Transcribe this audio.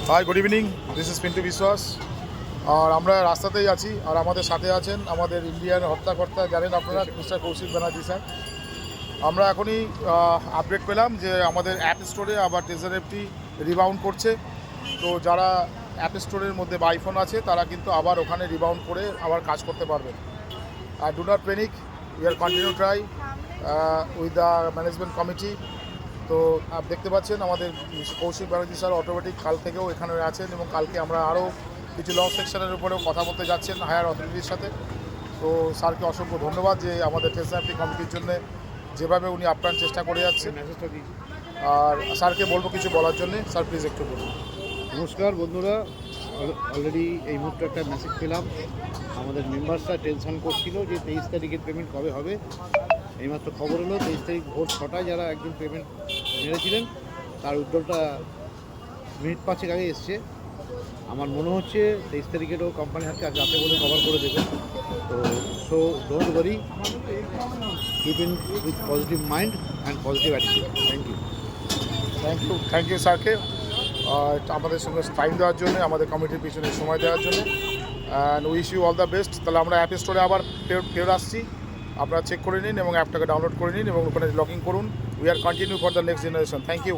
High, good evening. This is Pintu Biswas. আর আমরা রাস্তাতেই আছি, আর আমাদের সাথে আছেন আমাদের ইন্ডিয়ান হত্যাকর্তা, জানেন আপনারা, মিস্টার কৌশিক ব্যানার্জি স্যার। আমরা এখনই আপডেট পেলাম যে আমাদের অ্যাপ স্টোরে আবার টেজার অ্যাপটি রিবাউন্ড করছে। তো যারা অ্যাপ স্টোরের মধ্যে বা আইফোন আছে তারা কিন্তু আবার ওখানে রিবাউন্ড করে আবার কাজ করতে পারবেন। আর do not panic, we are continue try with the management committee. তো দেখতে পাচ্ছেন আমাদের কৌশিক ব্যানার্জি স্যার অটোমেটিক কাল থেকেও এখানে আছেন, এবং কালকে আমরা আরও কিছু ল সেকশনের উপরেও কথা বলতে যাচ্ছেন হায়ার অথরিটির সাথে। তো স্যারকে অসংখ্য ধন্যবাদ যে আমাদের টেসনাপি কমিটির জন্য যেভাবে উনি আপ্রাণ চেষ্টা করে যাচ্ছেন। আর স্যারকে বলবো কিছু বলার জন্যে। স্যার প্লিজ একটু বলুন। নমস্কার বন্ধুরা, অলরেডি এই মুহূর্তে একটা মেসেজ পেলাম। আমাদের মেম্বার্সরা টেনশন করছিল যে 23 তারিখের পেমেন্ট কবে হবে। এইমাত্র খবর হলো 23 তারিখ ভোর 6টায় যারা একজন পেমেন্ট মেরেছিলেন তার উদ্যোগটা মিনিট 5 আগে এসছে। আমার মনে হচ্ছে 23 তারিখেরও কোম্পানি হাতে আজ রাতে বলে কভার করে দেবে। তো don't worry, keep in with positive mind and positive attitude. Thank you স্যারকে আমাদের সঙ্গে টাইম দেওয়ার জন্য, আমাদের কমিটির পিছনে সময় দেওয়ার জন্য। And wish you all the best. তাহলে আমরা অ্যাপ স্টোরে আবার ফেরত আসছি, আপনারা চেক করে নিন এবং অ্যাপটাকে ডাউনলোড করে নিন এবং ওখানে লগ ইন করুন। We are continue for the next generation. Thank you.